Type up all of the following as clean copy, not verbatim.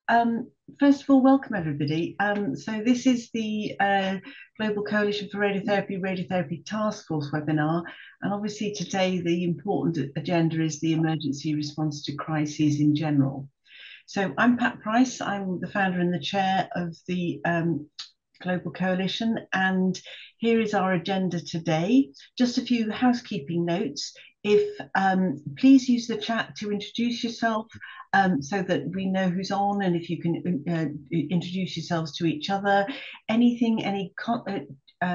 Um, First of all, welcome everybody. So this is the Global Coalition for Radiotherapy Task Force webinar. And obviously today the important agenda is the emergency response to crises in general. So I'm Pat Price. I'm the founder and the chair of the Global Coalition. And here is our agenda today. Just a few housekeeping notes. If please use the chat to introduce yourself so that we know who's on, and if you can introduce yourselves to each other. Any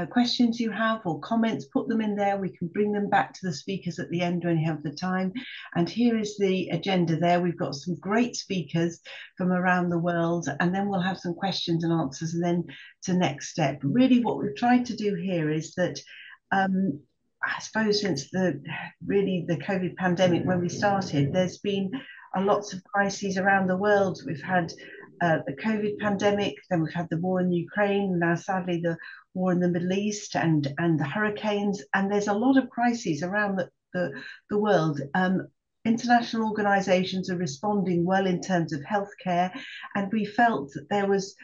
questions you have or comments, put them in there. We can bring them back to the speakers at the end when you have the time. And here is the agenda there. We've got some great speakers from around the world, and then we'll have some questions and answers, and then to next step. Really what we've tried to do here is that I suppose since the COVID pandemic when we started, there's been lots of crises around the world. We've had the COVID pandemic, then we've had the war in Ukraine, now sadly the war in the Middle East, and the hurricanes, and there's a lot of crises around the world. International organisations are responding well in terms of healthcare, and we felt that there was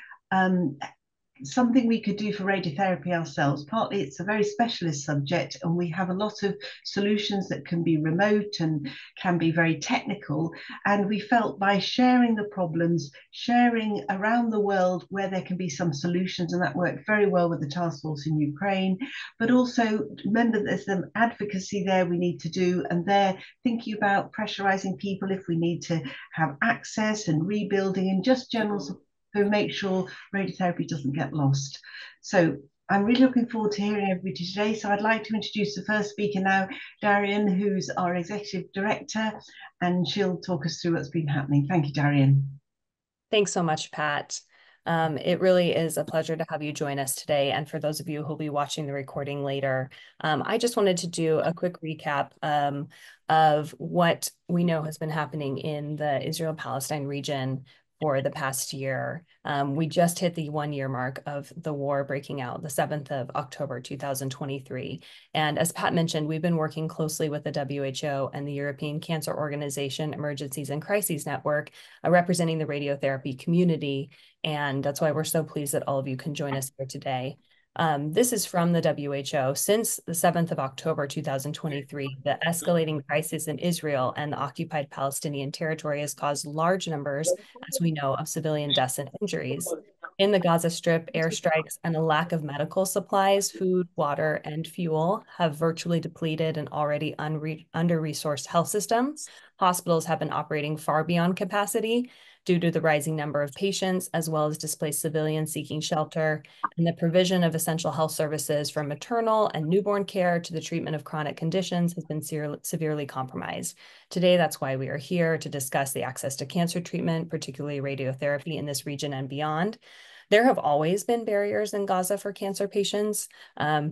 something we could do for radiotherapy ourselves. Partly it's a very specialist subject, and we have a lot of solutions that can be remote and can be very technical. And we felt by sharing the problems, sharing around the world where there can be some solutions, and that worked very well with the task force in Ukraine. But also remember there's some advocacy there we need to do, and they're thinking about pressurizing people if we need to have access and rebuilding and just general support to make sure radiotherapy doesn't get lost. So I'm really looking forward to hearing everybody today. So I'd like to introduce the first speaker now, Darian, who's our Executive Director, and she'll talk us through what's been happening. Thank you, Darian. Thanks so much, Pat. It really is a pleasure to have you join us today. And for those of you who'll be watching the recording later, I just wanted to do a quick recap of what we know has been happening in the Israel-Palestine region for the past year. We just hit the 1-year mark of the war breaking out, the 7th of October, 2023. And as Pat mentioned, we've been working closely with the WHO and the European Cancer Organization Emergencies and Crises Network, representing the radiotherapy community. And that's why we're so pleased that all of you can join us here today. This is from the WHO. Since the 7th of October, 2023, the escalating crisis in Israel and the occupied Palestinian territory has caused large numbers, as we know, of civilian deaths and injuries. In the Gaza Strip, airstrikes and a lack of medical supplies, food, water, and fuel have virtually depleted an already under-resourced health system. Hospitals have been operating far beyond capacity due to the rising number of patients, as well as displaced civilians seeking shelter, and the provision of essential health services from maternal and newborn care to the treatment of chronic conditions has been severely compromised. Today, that's why we are here to discuss the access to cancer treatment, particularly radiotherapy in this region and beyond. There have always been barriers in Gaza for cancer patients.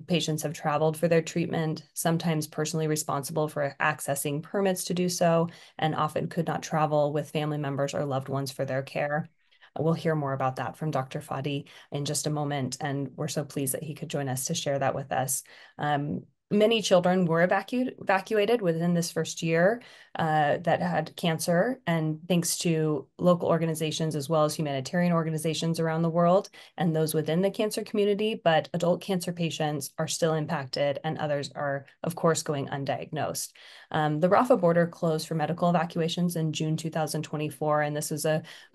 Patients have traveled for their treatment, sometimes personally responsible for accessing permits to do so, and often could not travel with family members or loved ones for their care. We'll hear more about that from Dr. Fadi in just a moment, and we're so pleased that he could join us to share that with us. Many children were evacuated within this first year that had cancer, and thanks to local organizations as well as humanitarian organizations around the world and those within the cancer community, but adult cancer patients are still impacted and others are, of course, going undiagnosed. The Rafah border closed for medical evacuations in June 2024, and this was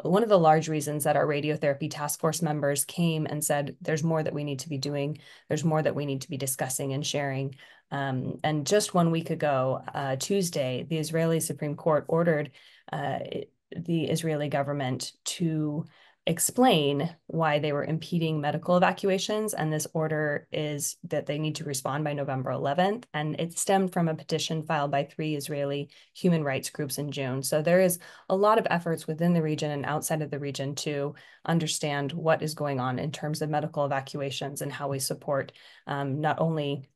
one of the large reasons that our Radiotherapy Task Force members came and said, there's more that we need to be doing, there's more that we need to be discussing and sharing. And just 1 week ago, Tuesday, the Israeli Supreme Court ordered the Israeli government to explain why they were impeding medical evacuations. And this order is that they need to respond by November 11th. And it stemmed from a petition filed by 3 Israeli human rights groups in June. So there is a lot of efforts within the region and outside of the region to understand what is going on in terms of medical evacuations and how we support not only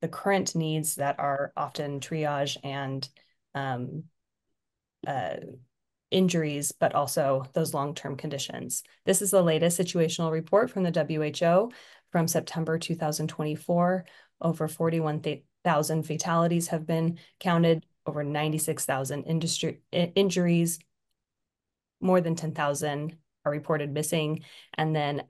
the current needs that are often triage and injuries, but also those long-term conditions. This is the latest situational report from the WHO from September 2024. Over 41,000 fatalities have been counted, over 96,000 injuries, more than 10,000 are reported missing. And then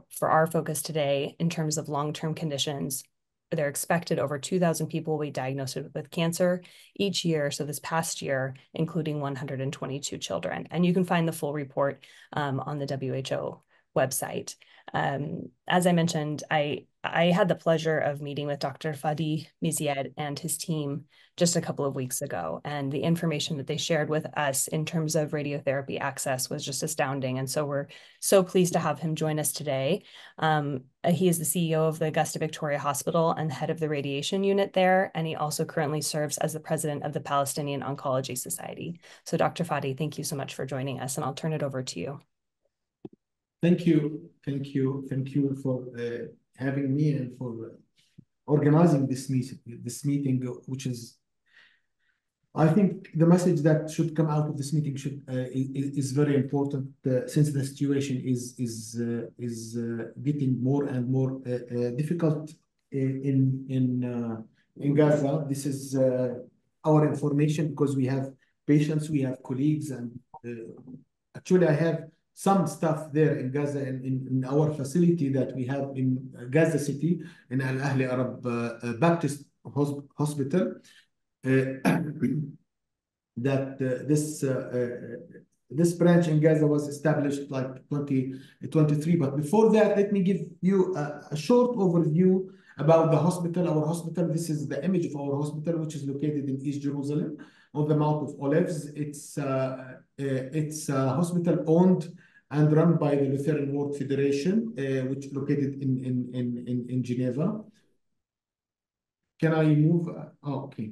for our focus today, in terms of long-term conditions, they're expected over 2,000 people will be diagnosed with cancer each year. So this past year, including 122 children. And you can find the full report on the WHO website. As I mentioned, I had the pleasure of meeting with Dr. Fadi Mizied and his team just a couple of weeks ago. And the information that they shared with us in terms of radiotherapy access was just astounding. And so we're so pleased to have him join us today. He is the CEO of the Augusta Victoria Hospital and head of the radiation unit there. And he also currently serves as the president of the Palestinian Oncology Society. So Dr. Fadi, thank you so much for joining us, and I'll turn it over to you. Thank you for having me and for organizing this meeting, which is, I think, the message that should come out of this meeting is very important, since the situation is getting more and more difficult in Gaza. This is our information because we have patients, we have colleagues, and actually I have some staff there in Gaza in our facility that we have in Gaza City in Al Ahli Arab Baptist Hospital. That this branch in Gaza was established like 2023. But before that, let me give you a short overview about the hospital. Our hospital, this is the image of our hospital, which is located in East Jerusalem on the Mount of Olives. It's a hospital owned and run by the Lutheran World Federation, which is located in Geneva. Can I move? Okay.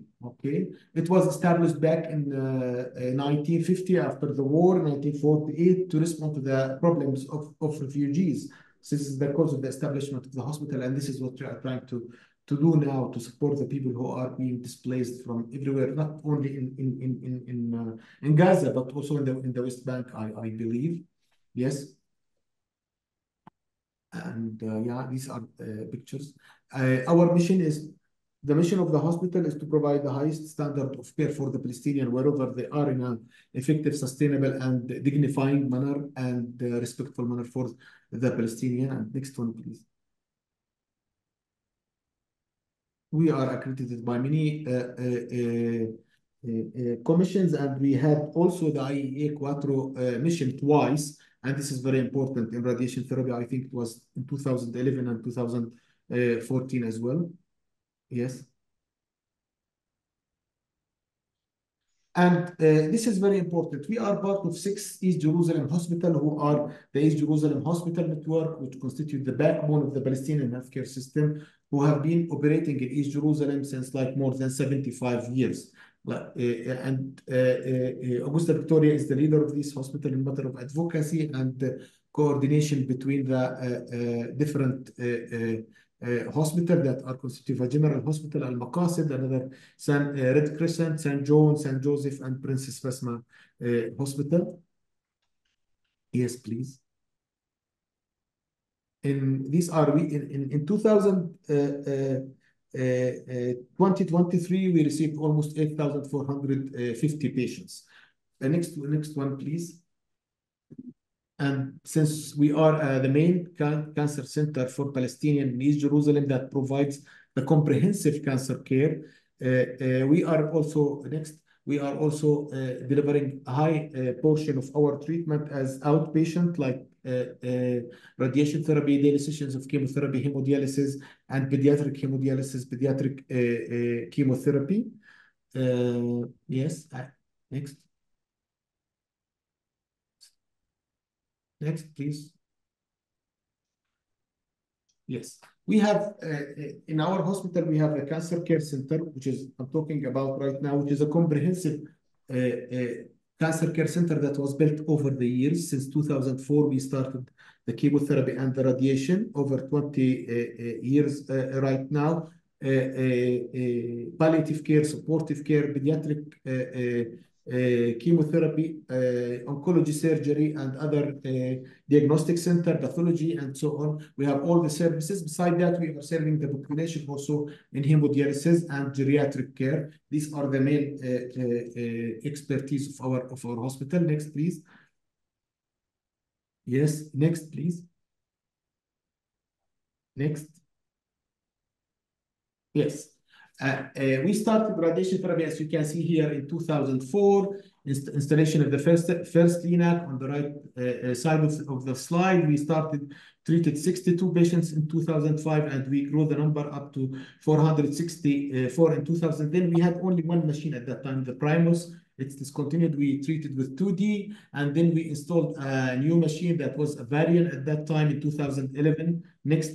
It was established back in 1950 after the war, 1948, to respond to the problems of refugees. So this is the cause of the establishment of the hospital, and this is what we are trying to do now to support the people who are being displaced from everywhere, not only in Gaza, but also in the West Bank, I believe. Yes. And yeah, these are pictures. Our mission is, the mission of the hospital is to provide the highest standard of care for the Palestinian wherever they are in an effective, sustainable, and dignifying manner and respectful manner for the Palestinian. And next one, please. We are accredited by many commissions, and we had also the IEA Quattro mission twice, and this is very important in radiation therapy. I think it was in 2011 and 2014 as well. Yes. And this is very important. We are part of 6 East Jerusalem Hospital, who are the East Jerusalem Hospital Network, which constitute the backbone of the Palestinian healthcare system, who have been operating in East Jerusalem since like more than 75 years. Augusta Victoria is the leader of this hospital in matter of advocacy and coordination between the different hospital that are constituted a general hospital, Al Maqasid, another Red Crescent, St. John, St. Joseph, and Princess Basma Hospital. Yes, please. These are in 2023, we received almost 8,450 patients. Next one, please. And since we are the main cancer center for Palestinian in East Jerusalem that provides the comprehensive cancer care, we are also delivering a high portion of our treatment as outpatient, like radiation therapy, daily sessions of chemotherapy, hemodialysis, and pediatric hemodialysis, pediatric chemotherapy. Yes, next. Next, please. Yes, we have in our hospital, we have a cancer care center, which is I'm talking about right now, which is a comprehensive cancer care center that was built over the years. Since 2004, we started the chemotherapy and the radiation over 20 years right now. Palliative care, supportive care, pediatric chemotherapy, oncology surgery, and other diagnostic center, pathology, and so on. We have all the services. Besides that, we are serving the population also in hemodialysis and geriatric care. These are the main expertise of our hospital. Next, please. Yes, next, please. Next. Yes. We started radiation therapy, as you can see here, in 2004. Installation of the first LINAC on the right side of the slide. We treated 62 patients in 2005, and we grew the number up to 464 in 2000. Then we had only one machine at that time, the Primus. It's discontinued. We treated with 2D, and then we installed a new machine that was a variant at that time in 2011. Next.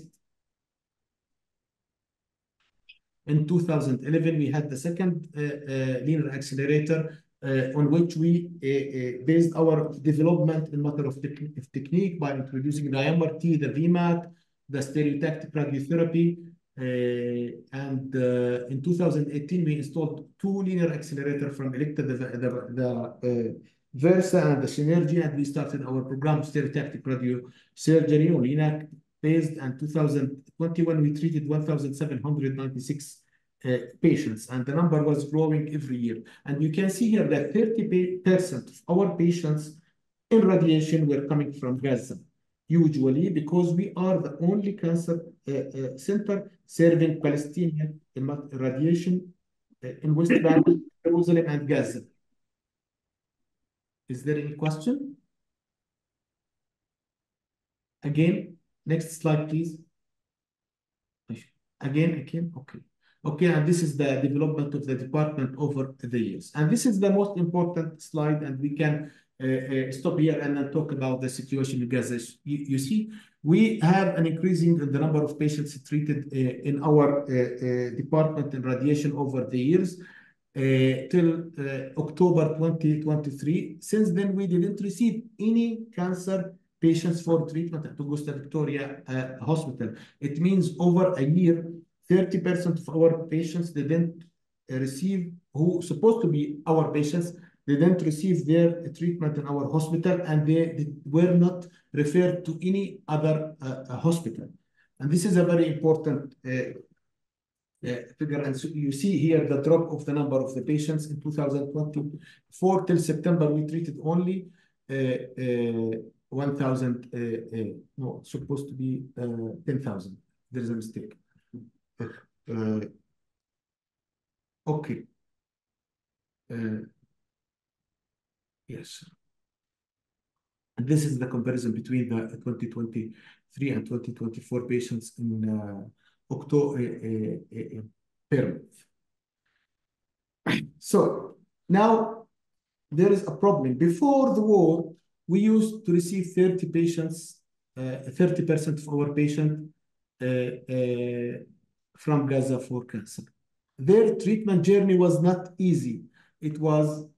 In 2011, we had the second linear accelerator on which we based our development in matter of technique by introducing the MRT, the VMAT, the stereotactic radiotherapy. And in 2018, we installed two linear accelerators from Electa, the Versa and the Synergy, and we started our program stereotactic radiosurgery on LINAC based. And 2021, we treated 1,796 patients, and the number was growing every year. And you can see here that 30% of our patients in radiation were coming from Gaza, usually because we are the only cancer center serving Palestinian radiation in West Bank, Jerusalem, and Gaza. Is there any question? Again, next slide, please. Again, okay. Okay, and this is the development of the department over the years. And this is the most important slide, and we can stop here and then talk about the situation in Gaza. You see, we have an increasing in the number of patients treated in our department in radiation over the years till October 2023. Since then, we didn't receive any cancer patients for treatment at Augusta Victoria Hospital. It means over a year, 30% of our patients didn't receive, who supposed to be our patients, didn't receive their treatment in our hospital, and they were not referred to any other hospital. And this is a very important figure. And so you see here the drop of the number of the patients in 2024 till September. We treated only 1,000, no, supposed to be 10,000. There is a mistake. Okay. Yes. And this is the comparison between the 2023 and 2024 patients in October per month. So now there is a problem. Before the war, we used to receive 30 patients, 30% of our patients from Gaza for cancer. Their treatment journey was not easy. It was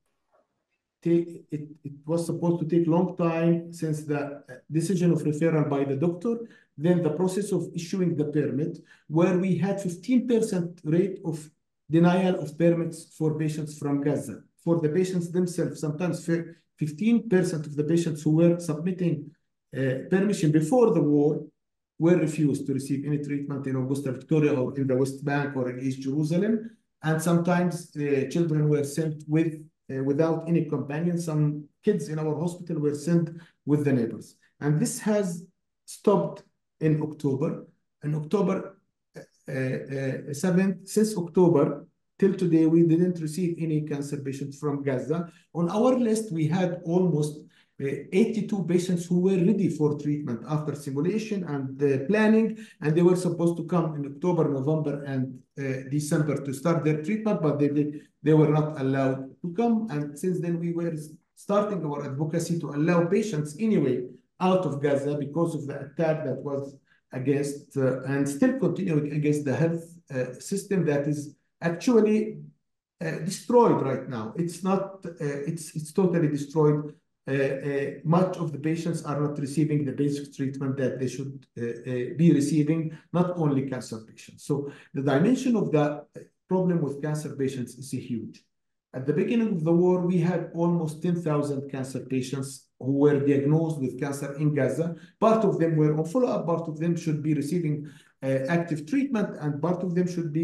supposed to take a long time since the decision of referral by the doctor, then the process of issuing the permit, where we had 15% rate of denial of permits for patients from Gaza. For the patients themselves, sometimes 15% of the patients who were submitting permission before the war were refused to receive any treatment in Augusta Victoria or in the West Bank or in East Jerusalem. And sometimes children were sent without any companion. Some kids in our hospital were sent with the neighbors. And this has stopped in October. In October 7th, since October till today, we didn't receive any cancer patients from Gaza. On our list, we had almost 82 patients who were ready for treatment after simulation and planning, and they were supposed to come in October, November, and December to start their treatment, but they were not allowed to come. And since then, we were starting our advocacy to allow patients anyway out of Gaza because of the attack that was against and still continuing against the health system that is actually destroyed right now. It's not, it's totally destroyed. Much of the patients are not receiving the basic treatment that they should be receiving, not only cancer patients. So the dimension of the problem with cancer patients is huge. At the beginning of the war, we had almost 10,000 cancer patients who were diagnosed with cancer in Gaza. Part of them were on follow-up, part of them should be receiving active treatment, and part of them should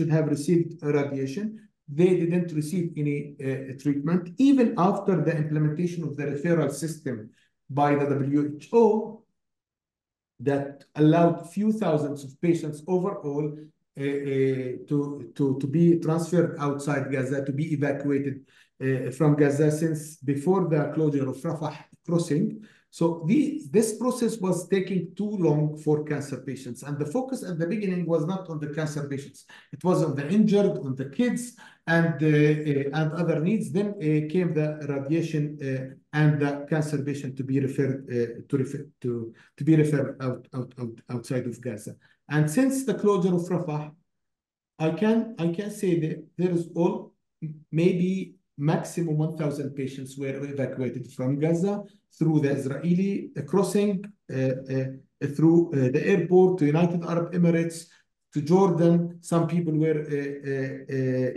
have received radiation. They didn't receive any treatment. Even after the implementation of the referral system by the WHO that allowed few thousands of patients overall to be transferred outside Gaza, to be evacuated from Gaza since before the closure of Rafah crossing. So this process was taking too long for cancer patients. And the focus at the beginning was not on the cancer patients. It was on the injured, on the kids, and other needs. Then came the radiation and the cancer patient to be referred to be referred outside of Gaza. And since the closure of Rafah, I can say that there is maybe maximum 1,000 patients were evacuated from Gaza through the Israeli crossing, through the airport to United Arab Emirates, to Jordan. Some people were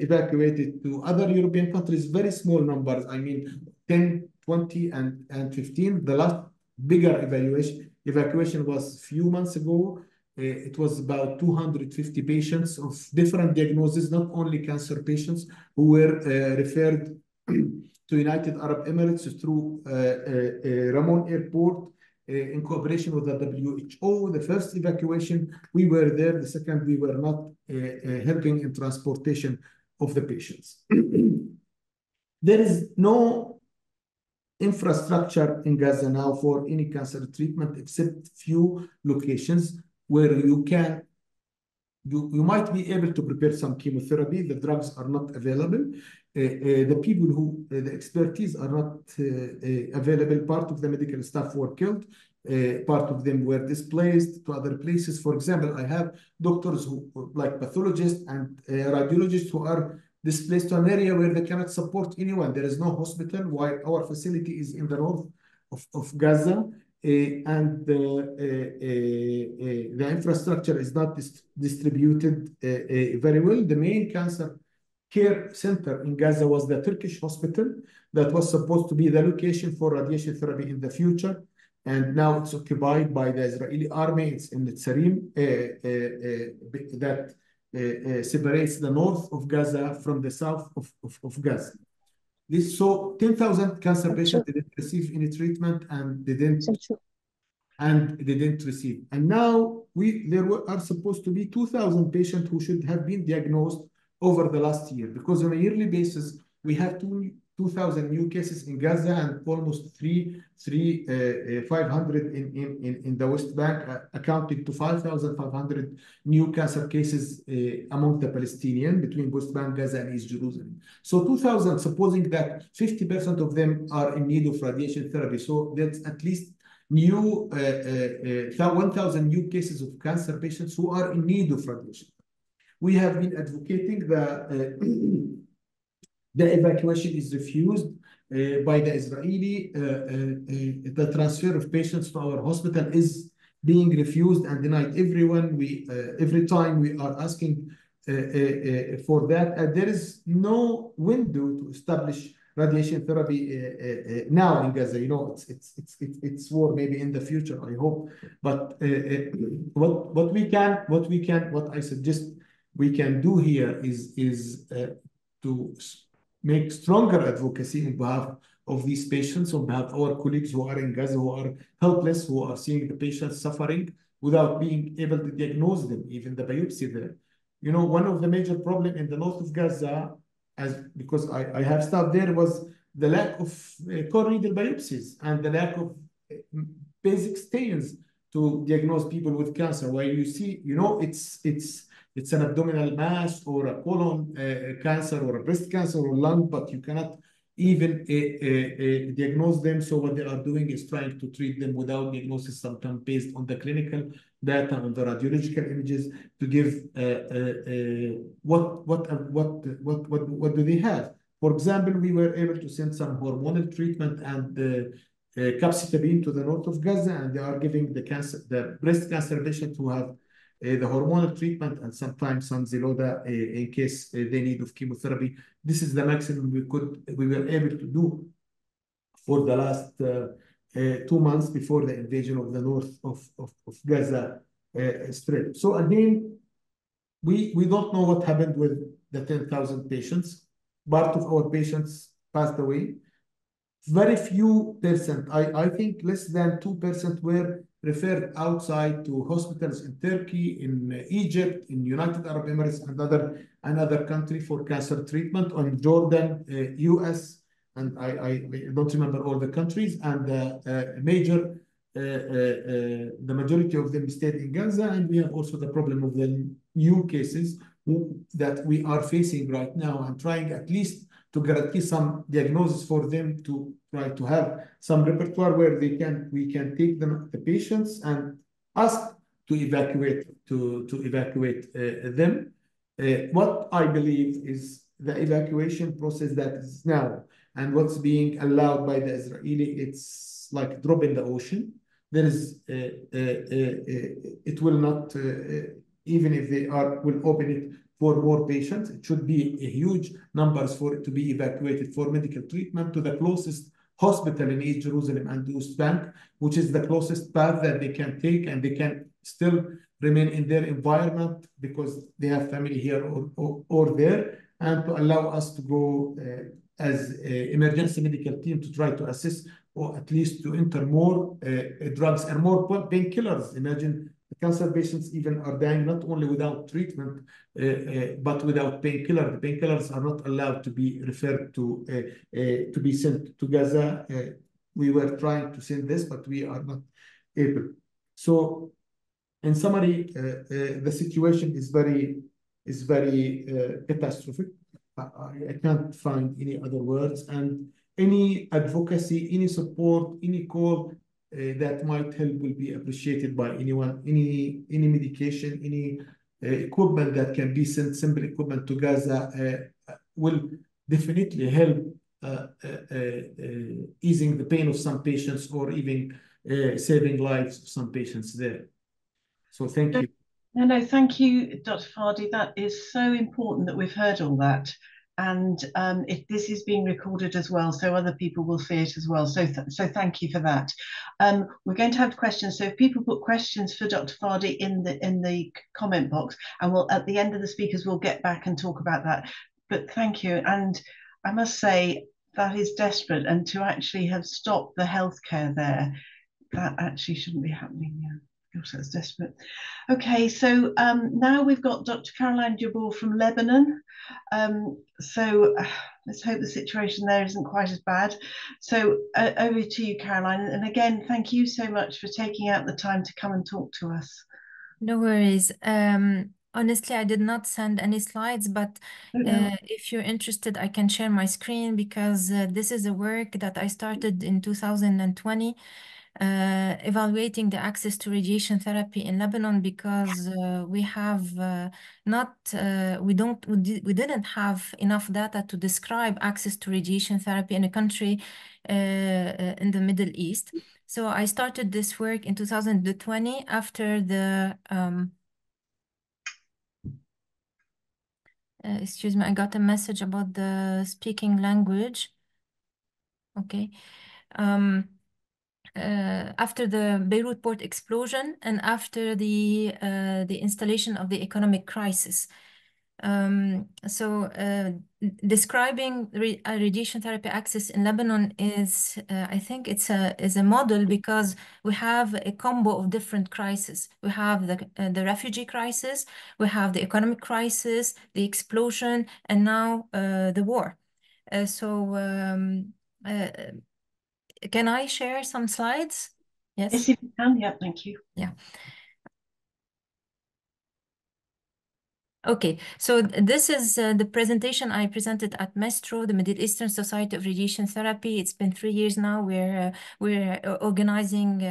evacuated to other European countries, very small numbers. I mean, 10, 20, and 15. The last bigger evacuation was a few months ago. It was about 250 patients of different diagnoses, not only cancer patients, who were referred to United Arab Emirates through Ramon Airport in cooperation with the WHO. The first evacuation, we were there. The second, we were not helping in transportation of the patients. There is no infrastructure in Gaza now for any cancer treatment except few locations where you might be able to prepare some chemotherapy. The drugs are not available. The expertise are not available. Part of the medical staff were killed. Part of them were displaced to other places. For example, I have doctors like pathologists and radiologists who are displaced to an area where they cannot support anyone. There is no hospital, while our facility is in the north of Gaza. And the infrastructure is not distributed very well. The main cancer care center in Gaza was the Turkish hospital that was supposed to be the location for radiation therapy in the future. And now it's occupied by the Israeli army. It's in Netzarim, that separates the north of Gaza from the south of Gaza. So 10,000 cancer patients didn't receive any treatment and didn't receive. And now there are supposed to be 2,000 patients who should have been diagnosed over the last year, because on a yearly basis, we have 2,000 new cases in Gaza and almost 500 in the West Bank, accounting to 5,500 new cancer cases among the Palestinians between West Bank, Gaza, and East Jerusalem. So 2,000, supposing that 50% of them are in need of radiation therapy. So that's at least 1,000 new cases of cancer patients who are in need of radiation. We have been advocating the evacuation is refused by the Israeli. The transfer of patients to our hospital is being refused and denied. Every time we are asking for that, there is no window to establish radiation therapy now in Gaza. You know, it's war maybe in the future, I hope. But what I suggest we can do here is to make stronger advocacy on behalf of these patients, on behalf of our colleagues who are in Gaza, who are helpless, who are seeing the patients suffering without being able to diagnose them, even the biopsy there. You know, one of the major problems in the north of Gaza, because I have staff there, was the lack of core needle biopsies and the lack of basic stains to diagnose people with cancer. While you see, you know, it's an abdominal mass or a colon cancer or a breast cancer or lung, but you cannot even diagnose them. So what they are doing is trying to treat them without diagnosis, sometimes based on the clinical data, on the radiological images, to give what do they have. For example, we were able to send some hormonal treatment and capecitabine to the north of Gaza, and they are giving the breast cancer patients who have the hormonal treatment and sometimes some Xeloda in case they need of chemotherapy. This is the maximum we were able to do for the last 2 months before the invasion of the north of Gaza Strip. So again, we don't know what happened with the 10,000 patients. Part of our patients passed away. very few percent, I think less than 2% were referred outside to hospitals in Turkey, in Egypt, in United Arab Emirates, and another country for cancer treatment, on Jordan, US, and I don't remember all the countries, and the majority of them stayed in Gaza, and we have also the problem of the new cases that we are facing right now, and trying at least to guarantee some diagnosis for them, to try to have some repertoire where we can take the patients and ask to evacuate them. What I believe is the evacuation process that is now and what's being allowed by the Israeli, it's like a drop in the ocean. There is it will not even if they will open it for more patients, it should be a huge numbers for it to be evacuated for medical treatment to the closest hospital in East Jerusalem and West Bank, which is the closest path that they can take, and they can still remain in their environment because they have family here or there, and to allow us to go as an emergency medical team to try to assist, or at least to enter more drugs and more painkillers. Imagine cancer patients even are dying not only without treatment, but without painkiller. The painkillers are not allowed to be referred to be sent to Gaza. We were trying to send this, but we are not able. So, in summary, the situation is very catastrophic. I can't find any other words, and any advocacy, any support, any call that might help will be appreciated by anyone. Any medication, any equipment that can be sent, simple equipment to Gaza, will definitely help easing the pain of some patients, or even saving lives of some patients there. So thank you. No, thank you, Dr. Fardi. That is so important that we've heard all that. And this is being recorded as well, so other people will see it as well. So thank you for that. We're going to have questions. So if people put questions for Dr. Fardi in the comment box, and we'll at the end of the speakers we'll get back and talk about that. But thank you. And I must say that is desperate, and to actually have stopped the healthcare there, that actually shouldn't be happening. Yeah. Gosh, that's desperate. Okay, so now we've got Dr. Caroline Jabbour from Lebanon. Let's hope the situation there isn't quite as bad. So over to you, Caroline. And again, thank you so much for taking out the time to come and talk to us. No worries. Honestly, I did not send any slides, but if you're interested, I can share my screen, because this is a work that I started in 2020. Evaluating the access to radiation therapy in Lebanon, because we have we didn't have enough data to describe access to radiation therapy in a country in the Middle East. So I started this work in 2020 after the excuse me, I got a message about the speaking language. Okay. After the Beirut port explosion, and after the installation of the economic crisis. Describing radiation therapy access in Lebanon is, I think it's a model, because we have a combo of different crises. We have the refugee crisis, we have the economic crisis, the explosion, and now the war. Can I share some slides? Yes. Yes, if you can. Yeah, thank you. Yeah. Okay, so this is the presentation I presented at MESTRO, the Middle Eastern Society of Radiation Therapy. It's been 3 years now. We're organizing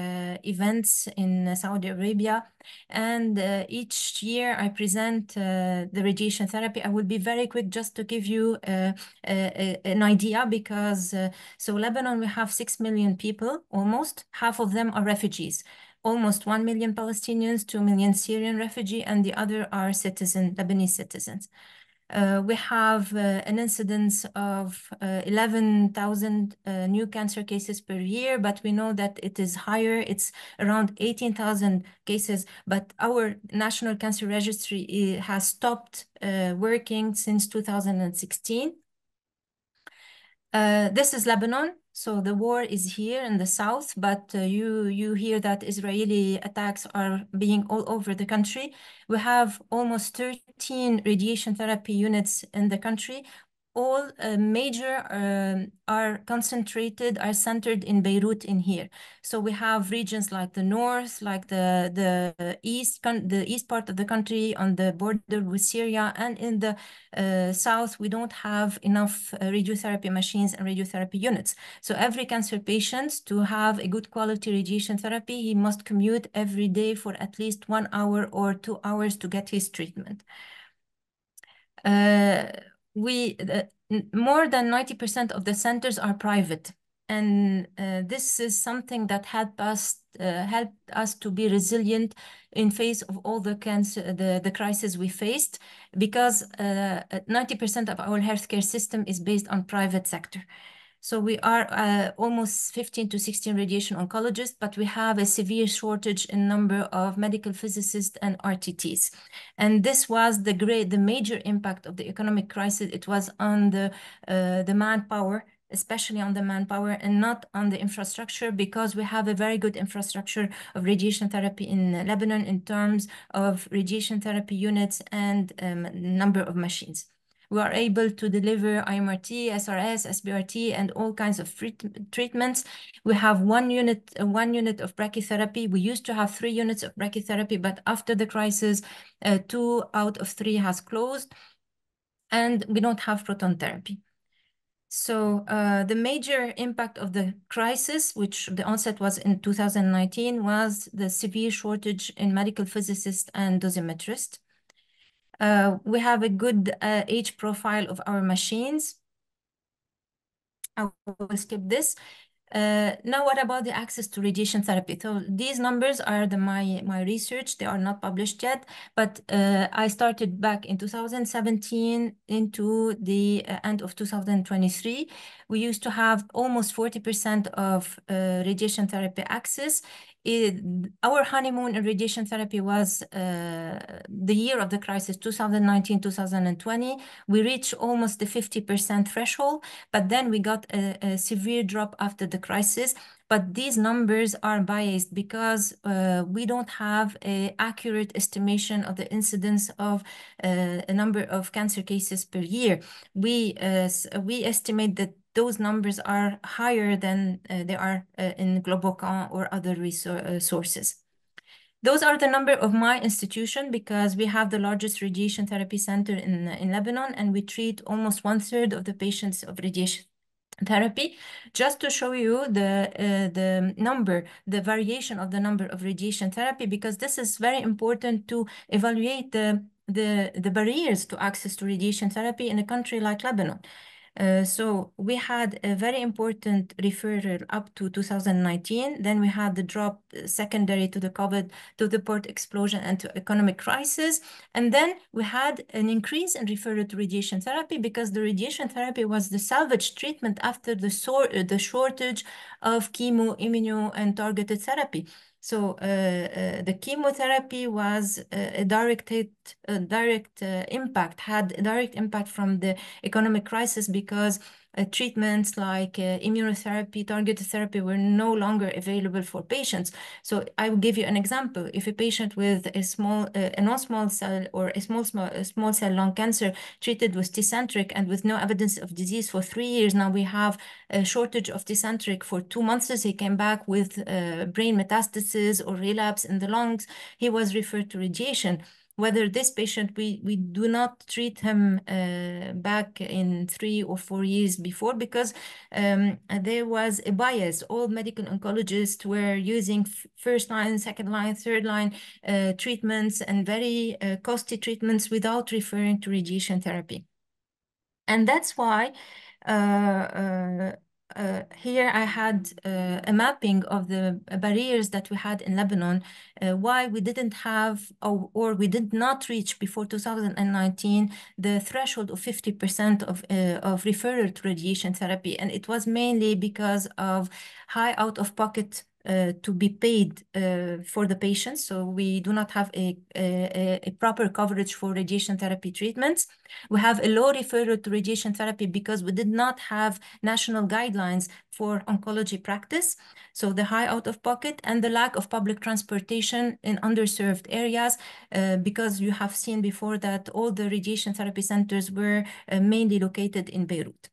events in Saudi Arabia, and each year I present the radiation therapy. I will be very quick just to give you an idea, because so Lebanon, we have 6 million people, almost half of them are refugees. Almost 1 million Palestinians, 2 million Syrian refugees, and the other are Lebanese citizens. We have an incidence of 11,000 new cancer cases per year, but we know that it is higher. It's around 18,000 cases, but our National Cancer Registry has stopped working since 2016. This is Lebanon. So the war is here in the south, but you hear that Israeli attacks are being all over the country. We have almost 13 radiation therapy units in the country. All major are centered in Beirut in here. So we have regions like the north, like the east part of the country on the border with Syria, and in the south we don't have enough radiotherapy machines and radiotherapy units. So every cancer patient, to have a good quality radiation therapy, he must commute every day for at least 1 hour or 2 hours to get his treatment. More than 90% of the centers are private, and this is something that helped us to be resilient in face of all the crisis we faced, because 90% of our healthcare system is based on private sector. So we are almost 15 to 16 radiation oncologists, but we have a severe shortage in number of medical physicists and RTTs. And this was the major impact of the economic crisis. It was on the manpower, especially on the manpower, and not on the infrastructure, because we have a very good infrastructure of radiation therapy in Lebanon in terms of radiation therapy units and number of machines. We are able to deliver IMRT, SRS, SBRT, and all kinds of treatments. We have one unit of brachytherapy. We used to have 3 units of brachytherapy, but after the crisis, 2 out of 3 has closed, and we don't have proton therapy. So the major impact of the crisis, which the onset was in 2019, was the severe shortage in medical physicists and dosimetrists. We have a good age profile of our machines. I will skip this. Now, what about the access to radiation therapy? So these numbers are my research. They are not published yet, but I started back in 2017 into the end of 2023. We used to have almost 40% of radiation therapy access. Our honeymoon in radiation therapy was the year of the crisis, 2019, 2020. We reached almost the 50% threshold, but then we got a severe drop after the crisis. But these numbers are biased because we don't have an accurate estimation of the incidence of a number of cancer cases per year. We estimate that those numbers are higher than they are in Globocon or other sources. Those are the number of my institution, because we have the largest radiation therapy center in Lebanon, and we treat almost 1/3 of the patients of radiation therapy. Just to show you the variation of the number of radiation therapy, because this is very important to evaluate the barriers to access to radiation therapy in a country like Lebanon. So we had a very important referral up to 2019. Then we had the drop secondary to the COVID, to the port explosion, and to economic crisis. And then we had an increase in referral to radiation therapy, because the radiation therapy was the salvage treatment after the shortage of chemo, immuno, and targeted therapy. So the chemotherapy was a direct impact, had a direct impact from the economic crisis, because treatments like immunotherapy, targeted therapy were no longer available for patients. So I will give you an example. If a patient with a non-small cell or a small cell lung cancer treated with Tecentriq and with no evidence of disease for 3 years, now we have a shortage of Tecentriq for 2 months. He came back with brain metastasis or relapse in the lungs. He was referred to radiation. Whether this patient, we do not treat him back in 3 or 4 years before, because there was a bias. All medical oncologists were using first line, second line, third line treatments, and very costly treatments without referring to radiation therapy. And that's why here I had a mapping of the barriers that we had in Lebanon, why we didn't have or we did not reach before 2019 the threshold of 50% of referral to radiation therapy. And it was mainly because of high out-of-pocket to be paid for the patients. So we do not have a proper coverage for radiation therapy treatments. We have a low referral to radiation therapy because we did not have national guidelines for oncology practice. So the high out-of-pocket and the lack of public transportation in underserved areas, because you have seen before that all the radiation therapy centers were mainly located in Beirut.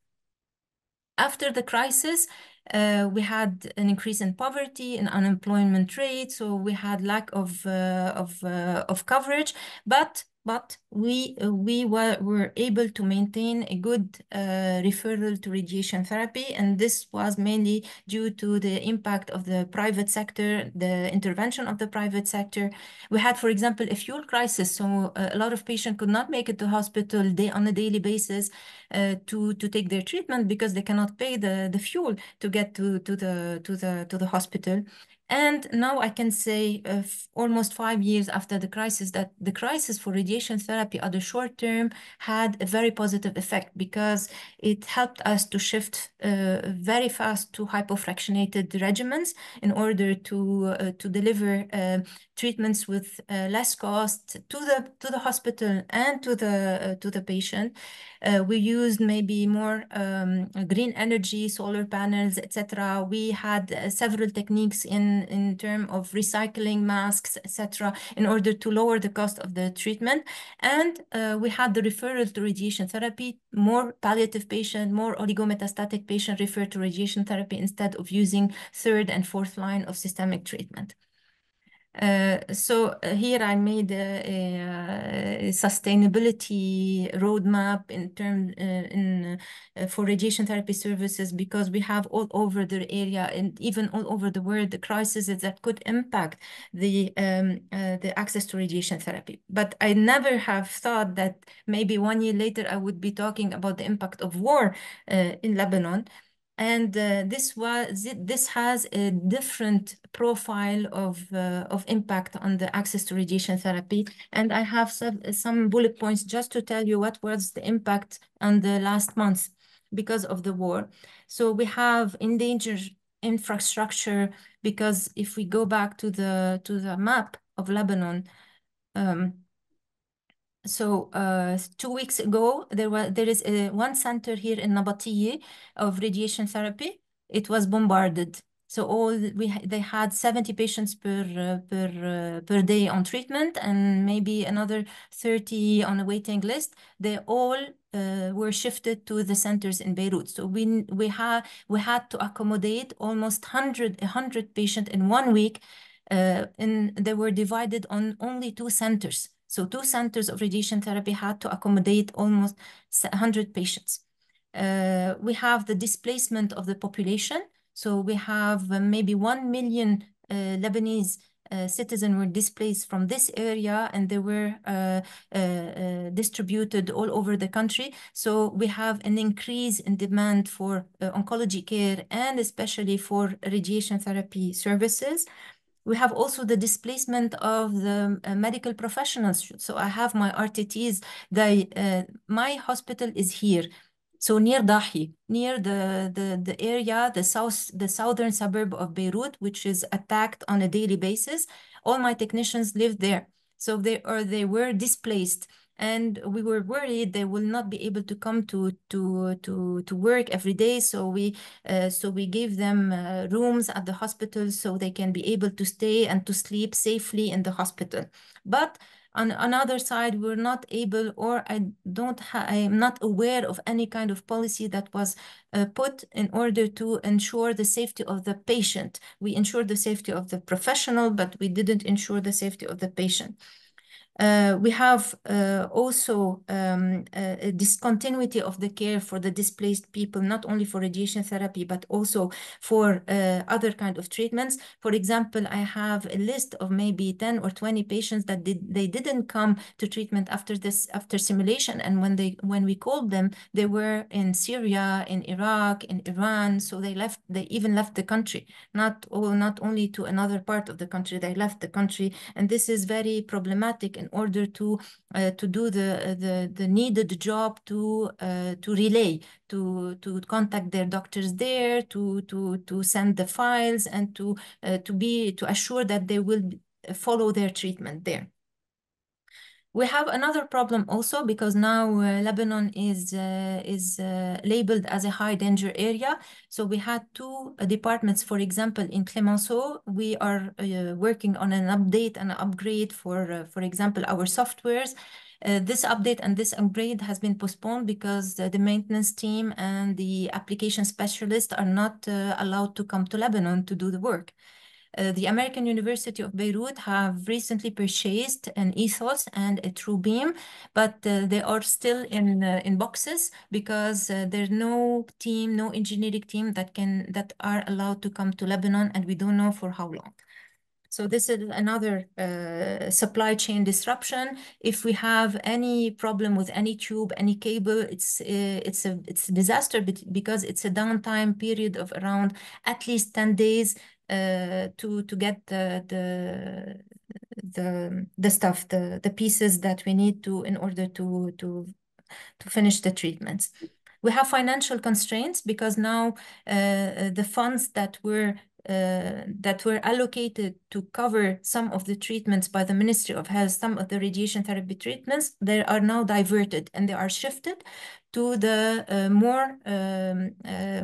After the crisis, we had an increase in poverty and unemployment rate, so we had lack of coverage, but we were able to maintain a good referral to radiation therapy, and this was mainly due to the impact of the private sector, the intervention of the private sector. We had, for example, a fuel crisis, so a lot of patients could not make it to hospital on a daily basis to take their treatment because they cannot pay the fuel to get to the hospital. And now I can say almost 5 years after the crisis that the crisis for radiation therapy at the short term had a very positive effect because it helped us to shift very fast to hypofractionated regimens in order to deliver treatments with less cost to the hospital and to the patient. We used maybe more green energy, solar panels, etc. We had several techniques in terms of recycling masks, etc., in order to lower the cost of the treatment. And we had the referral to radiation therapy, more palliative patient, more oligometastatic patient referred to radiation therapy instead of using third and fourth line of systemic treatment. So here I made a sustainability roadmap in term for radiation therapy services, because we have all over the area and even all over the world the crises that could impact the access to radiation therapy. But I never have thought that maybe 1 year later I would be talking about the impact of war in Lebanon. And this has a different profile of impact on the access to radiation therapy. And I have some bullet points just to tell you what was the impact on the last month because of the war. So we have endangered infrastructure, because if we go back to the map of Lebanon, so 2 weeks ago, there is one center here in Nabatieh of radiation therapy. It was bombarded. So they had 70 patients per day on treatment, and maybe another 30 on a waiting list. They all were shifted to the centers in Beirut. So we had to accommodate almost 100 patients in 1 week, and they were divided on only 2 centers. So 2 centers of radiation therapy had to accommodate almost 100 patients. We have the displacement of the population. So we have maybe 1 million Lebanese citizens were displaced from this area, and they were distributed all over the country. So we have an increase in demand for oncology care and especially for radiation therapy services. We have also the displacement of the medical professionals. So I have my RTTs. My hospital is here, so near Dahi, near the area, the southern suburb of Beirut, which is attacked on a daily basis. All my technicians live there, so they were displaced. And we were worried they will not be able to come to work every day. So we gave them rooms at the hospital so they can be able to stay and to sleep safely in the hospital. But on another side, we're not able, or I am not aware of any kind of policy that was put in order to ensure the safety of the patient. We ensured the safety of the professional, but we didn't ensure the safety of the patient. We have also a discontinuity of the care for the displaced people, not only for radiation therapy, but also for other kind of treatments. For example, I have a list of maybe 10 or 20 patients that they didn't come to treatment after simulation. And when we called them, they were in Syria, in Iraq, in Iran. So they even left the country, not only to another part of the country, they left the country. And this is very problematic in order to do the needed job to relay, to contact their doctors there, to send the files, and to assure that they will follow their treatment there. We have another problem also, because now Lebanon is labeled as a high danger area. So we had two departments, for example, in Clemenceau. We are working on an update and an upgrade for example, our softwares. This update and this upgrade has been postponed because the maintenance team and the application specialists are not allowed to come to Lebanon to do the work. The American University of Beirut have recently purchased an Ethos and a TrueBeam, but they are still in boxes because there's no team, no engineering team that are allowed to come to Lebanon, and we don't know for how long. So this is another supply chain disruption. If we have any problem with any tube, any cable, it's a disaster, because it's a downtime period of around at least 10 days to get the stuff, the pieces that we need to in order to finish the treatments. We have financial constraints because now the funds that were allocated to cover some of the treatments by the Ministry of Health, some of the radiation therapy treatments, they are now diverted and they are shifted to the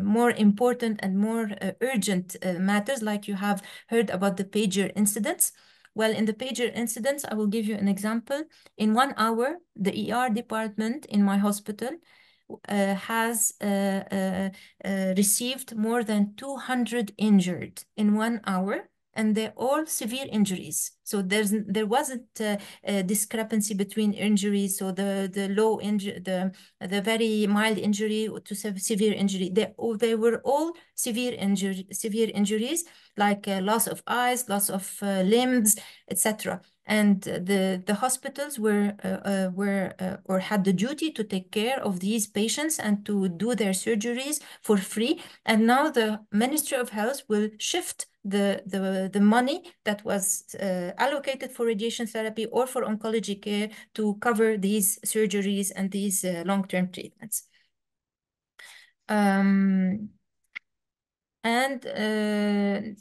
more important and more urgent matters, like you have heard about the pager incidents. Well, in the pager incidents, I will give you an example. In 1 hour, the ER department in my hospital has received more than 200 injured in 1 hour, and they're all severe injuries. So there wasn't a discrepancy between injuries, so the low injury, the very mild injury to severe injury. They were all severe injuries, like loss of eyes, loss of limbs, etc. And the hospitals were or had the duty to take care of these patients and to do their surgeries for free. And now the Ministry of Health will shift the money that was allocated for radiation therapy or for oncology care to cover these surgeries and these long-term treatments. And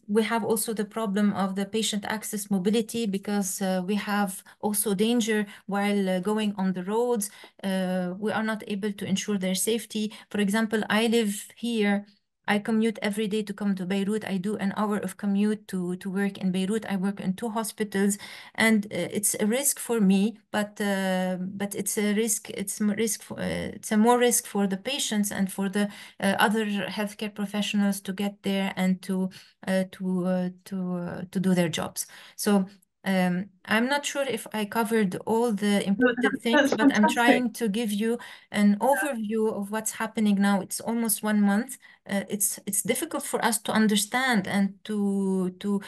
we have also the problem of the patient access mobility, because we have also danger while going on the roads. We are not able to ensure their safety. For example, I live here. I commute every day to come to Beirut. I do an hour of commute to work in Beirut. I work in 2 hospitals, and it's a risk for me, but it's a risk. It's a more risk for the patients and for the other healthcare professionals to get there and to do their jobs. So I'm not sure if I covered all the important things, but I'm trying to give you an overview of what's happening now. It's almost 1 month. It's difficult for us to understand and to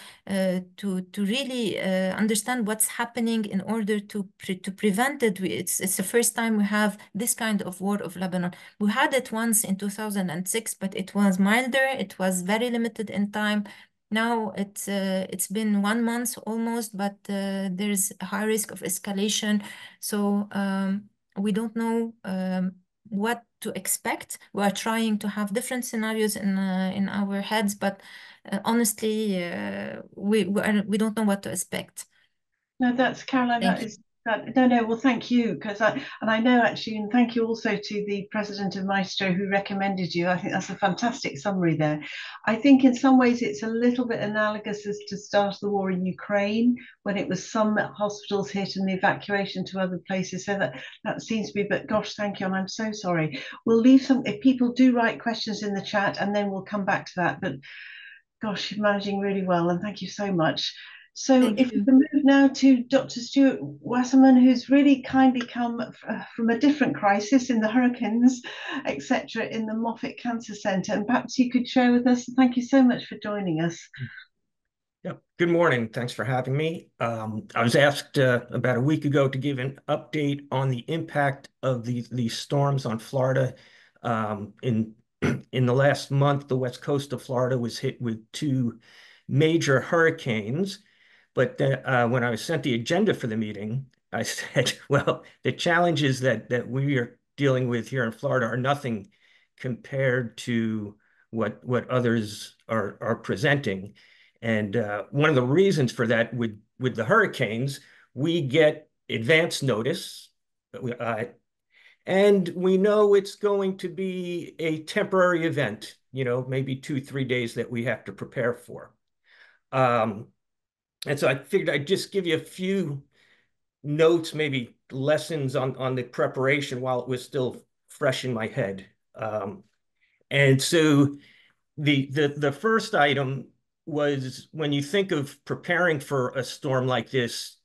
really understand what's happening in order to prevent it. It's the first time we have this kind of war of Lebanon. We had it once in 2006, but it was milder. It was very limited in time. Now it's been 1 month almost, but there's a high risk of escalation. So we don't know what to expect. We are trying to have different scenarios in our heads, but honestly, we don't know what to expect. No, that's Caroline. Thank That you. is no. Well, thank you, because I know actually, and thank you also to the president of Maestro who recommended you. I think that's a fantastic summary there. I think in some ways it's a little bit analogous as to start of the war in Ukraine, when it was some hospitals hit and the evacuation to other places. So that seems to be. But gosh, thank you, and I'm so sorry. We'll leave some. If people do write questions in the chat, and then we'll come back to that. But gosh, you're managing really well, and thank you so much. So Thank if you. we can move now to Dr. Stuart Wasserman, who's really kindly come from a different crisis in the hurricanes, etc., in the Moffitt Cancer Centre. And perhaps you could share with us. Thank you so much for joining us. Yep. Good morning. Thanks for having me. I was asked about a week ago to give an update on the impact of these storms on Florida. In the last month, the west coast of Florida was hit with 2 major hurricanes. But when I was sent the agenda for the meeting, I said, well, the challenges that we are dealing with here in Florida are nothing compared to what others are presenting. And one of the reasons for that with the hurricanes, we get advance notice, and we know it's going to be a temporary event, maybe 2-3 days that we have to prepare for. And so I figured I'd just give you a few notes, maybe lessons on the preparation while it was still fresh in my head. And so the first item was, when you think of preparing for a storm like this,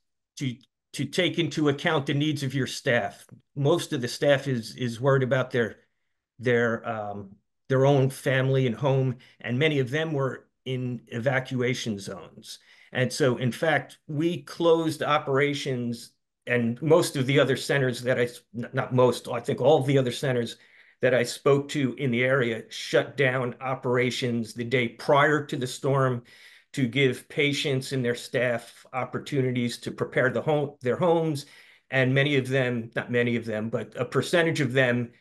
to take into account the needs of your staff. Most of the staff is worried about their own family and home, and many of them were in evacuation zones. And so, in fact, we closed operations, and most of the other centers that not most, I think all of the other centers that I spoke to in the area shut down operations the day prior to the storm to give patients and their staff opportunities to prepare their homes. And many of them, not many of them, but a percentage of them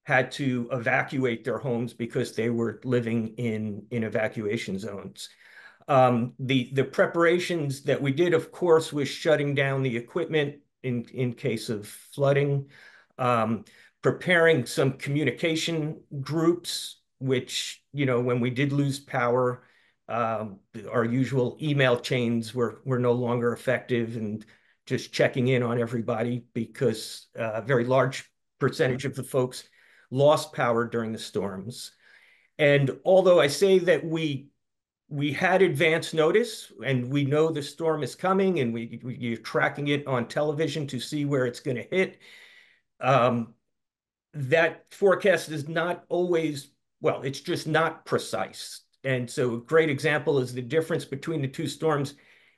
had to evacuate their homes because they were living in evacuation zones. The preparations that we did, of course, was shutting down the equipment in case of flooding, preparing some communication groups, which, when we did lose power, our usual email chains were no longer effective, and just checking in on everybody, because a very large percentage of the folks lost power during the storms. And although I say that we had advance notice, and we know the storm is coming, and you're tracking it on television to see where it's going to hit, that forecast is not always, well, it's just not precise. And so a great example is the difference between the two storms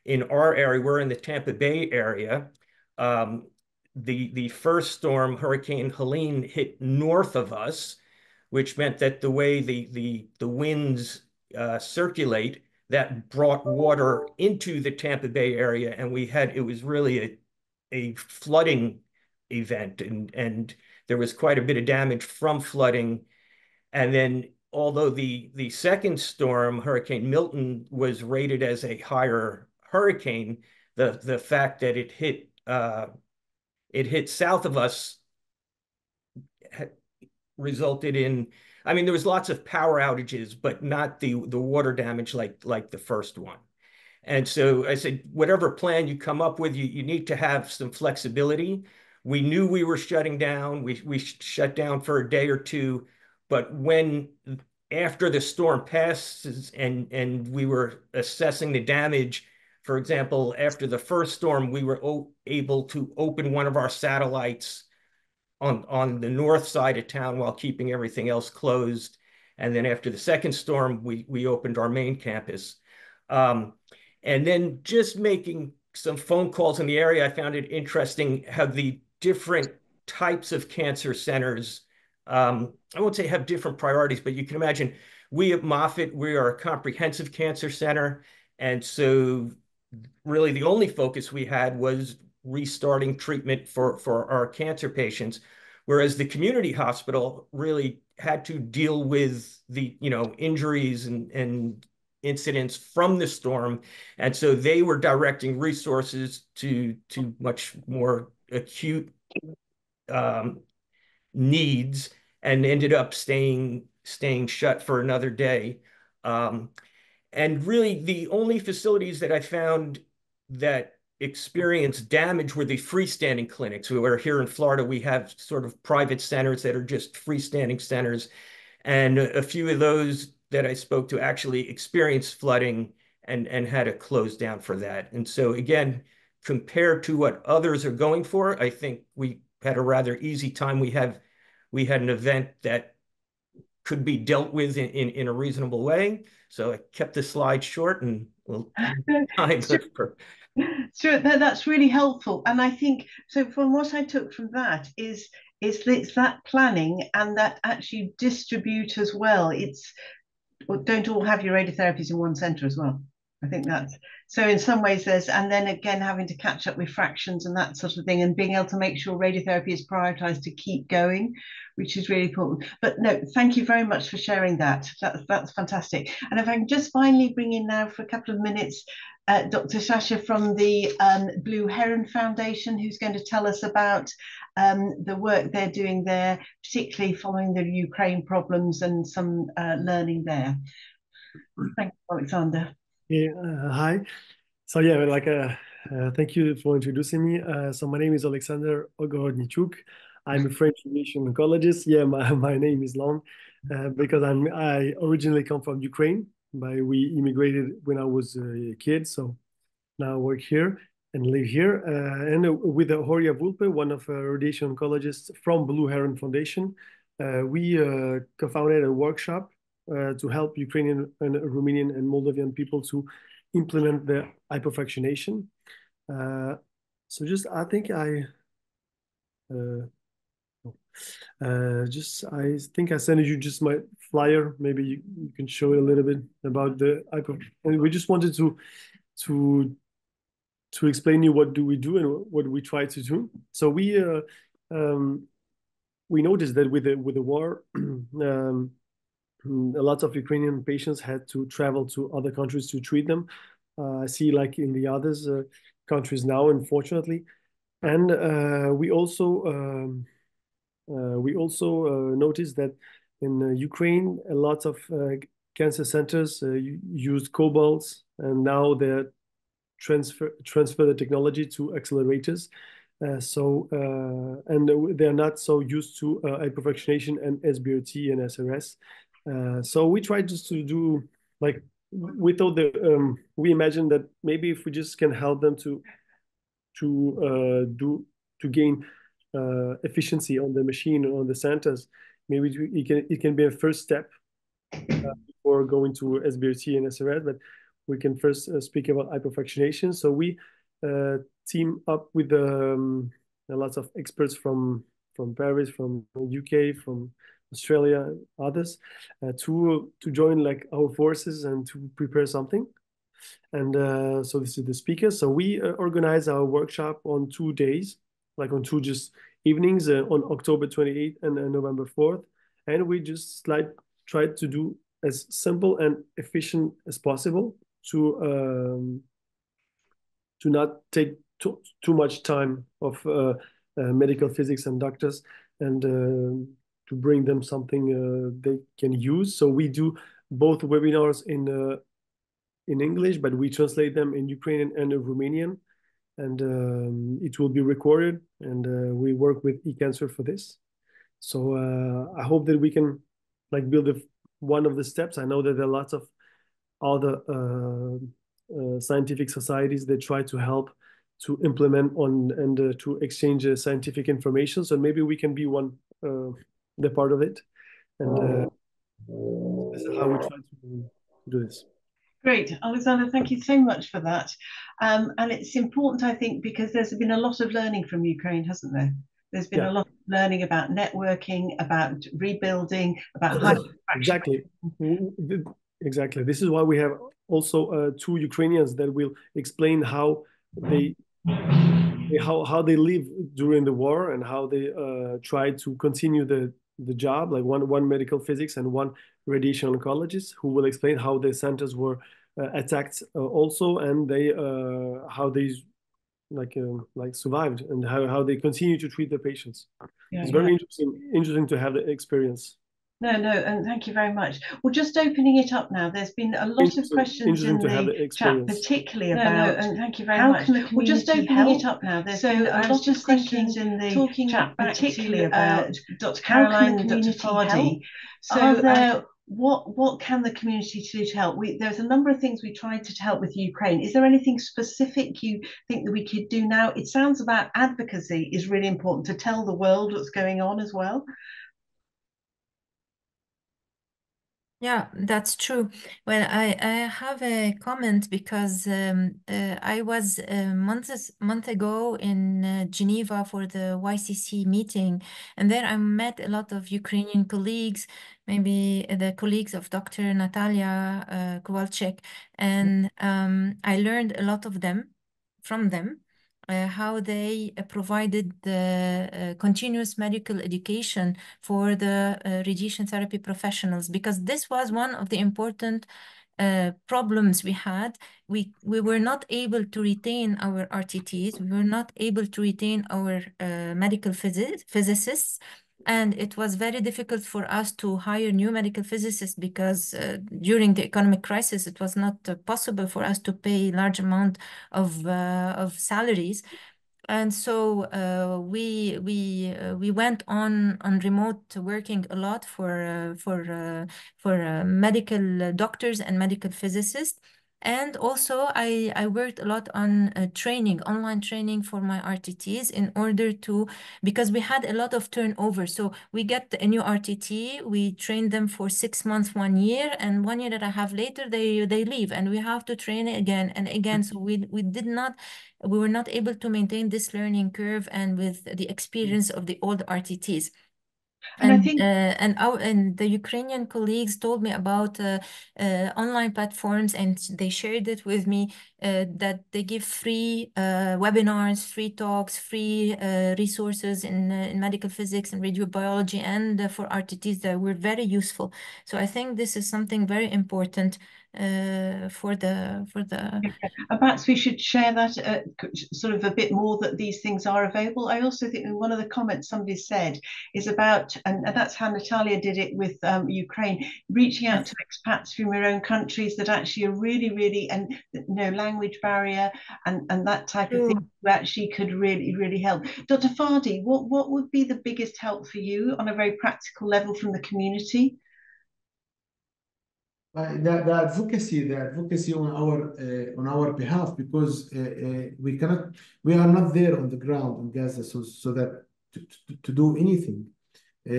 in our area. We're in the Tampa Bay area. The first storm, Hurricane Helene, hit north of us, which meant that the way the winds circulate, that brought water into the Tampa Bay area, and it was really a flooding event, and there was quite a bit of damage from flooding. And then, although the second storm, Hurricane Milton, was rated as a higher hurricane, the fact that it hit south of us resulted in, I mean, there was lots of power outages, but not the water damage like the first one. And so I said, whatever plan you come up with, you need to have some flexibility. We knew we were shutting down. We shut down for a day or two, but after the storm passes and we were assessing the damage, for example, after the first storm, we were able to open one of our satellites on the north side of town while keeping everything else closed. And then after the second storm, we opened our main campus. And then just making some phone calls in the area, I found it interesting how the different types of cancer centers, I won't say have different priorities, but you can imagine we at Moffitt, we are a comprehensive cancer center. And so really the only focus we had was restarting treatment for our cancer patients, whereas the community hospital really had to deal with the injuries and incidents from the storm, and so they were directing resources to much more acute needs, and ended up staying shut for another day. And really, the only facilities that I found that experienced damage were the freestanding clinics. Where here in Florida, we have sort of private centers that are just freestanding centers. And a few of those that I spoke to actually experienced flooding and had to close down for that. And so again, compared to what others are going for, I think we had a rather easy time. We had an event that could be dealt with in a reasonable way. So I kept the slide short, and we'll time for. Sure, that's really helpful. And I think, so from what I took from that is it's that planning, and that actually distribute as well. Don't all have your radiotherapies in one center as well. I think that's so in some ways and then again having to catch up with fractions and that sort of thing, and being able to make sure radiotherapy is prioritized to keep going, which is really important. But no, thank you very much for sharing that. That's fantastic. And if I can just finally bring in now for a couple of minutes Dr. Sasha from the Blue Heron Foundation, who's going to tell us about the work they're doing there, particularly following the Ukraine problems and some learning there. Thank you, Alexander. Yeah, hi. So yeah, like thank you for introducing me. So my name is Alexander Ogorodnichuk. I'm a French radiation oncologist. Yeah, my name is long because I originally come from Ukraine, but we immigrated when I was a kid. So now I work here and live here. And with Horia Vulpe, one of radiation oncologists from Blue Heron Foundation, we co-founded a workshop to help Ukrainian and Romanian and Moldovan people to implement the hypofractionation. So just I think I think I sent you just my flyer. Maybe you can show it a little bit about the hypo. And we just wanted to explain you what do we do and what we try to do. So we noticed that with the war, a lot of Ukrainian patients had to travel to other countries to treat them. I see like in the others countries now, unfortunately. And we also noticed that in Ukraine, a lot of cancer centers used cobalts, and now they're transfer the technology to accelerators. And they're not so used to hypofractionation and SBRT and SRS. So we tried just to do like we thought that we imagined that maybe if we just can help them to gain efficiency on the machine or on the centers, maybe it can be a first step before going to SBRT and SRS. But we can first speak about hypofractionation. So we team up with a lot of experts from Paris, from UK, from Australia, others, to join like our forces and to prepare something. And so this is the speaker. So we organize our workshop on 2 days, like on two just evenings on October 28th and November 4th. And we just like tried to do as simple and efficient as possible to not take too much time of medical physics and doctors, and to bring them something they can use. So we do both webinars in English, but we translate them in Ukrainian and in Romanian, and it will be recorded, and we work with eCancer for this. So I hope that we can like build one of the steps. I know that there are lots of other scientific societies that try to help to implement on and to exchange scientific information. So maybe we can be the part of it, and this is how we try to do this. Great, Alexander, thank you so much for that. And it's important, I think, because there's been a lot of learning from Ukraine, hasn't there? There's been a lot of learning about networking, about rebuilding, about exactly. Exactly. This is why we have also two Ukrainians that will explain how they live during the war and how they try to continue the job. Like one medical physics and one radiation oncologist who will explain how the centers were attacked also, and they how they like survived and how they continue to treat the patients. It's very interesting to have the experience. No, and thank you very much. Well, just opening it up now, there's been a lot of questions in the chat, particularly about and thank you very much. Well, just opening it up now, there's been a lot of questions in the chat, particularly about Dr. Caroline and Dr. Fardy. So what can the community do to help? There's a number of things we tried to help with Ukraine. Is there anything specific you think that we could do now? It sounds about advocacy is really important to tell the world what's going on as well. Yeah, that's true. Well, I have a comment because I was a month ago in Geneva for the YCC meeting, and there I met a lot of Ukrainian colleagues, maybe the colleagues of Dr. Natalia Kowalczyk, and I learned a lot from them. How they provided the continuous medical education for the radiation therapy professionals, because this was one of the important problems we had. We were not able to retain our RTTs, we were not able to retain our medical physicists, and it was very difficult for us to hire new medical physicists because during the economic crisis, it was not possible for us to pay large amount of salaries. And so we went on remote working a lot for medical doctors and medical physicists. And also I worked a lot on training, online training for my RTTs in order to, because we had a lot of turnover. So we get a new RTT, we train them for 6 months, 1 year, and 1 year and a half later they leave, and we have to train again and again. So we were not able to maintain this learning curve and with the experience of the old RTTs. And I think and the Ukrainian colleagues told me about online platforms, and they shared it with me that they give free webinars, free talks, free resources in medical physics and radiobiology, and for RTTs that were very useful. So I think this is something very important for the. And perhaps we should share that sort of a bit more, that these things are available. I also think one of the comments somebody said is about, and that's how Natalia did it with Ukraine, reaching out to expats from your own countries that actually are really, and no language barrier and that type of thing, who actually could really help. Dr. Fadi, what would be the biggest help for you on a very practical level from the community? The advocacy on our behalf, because we are not there on the ground in Gaza, so that to do anything.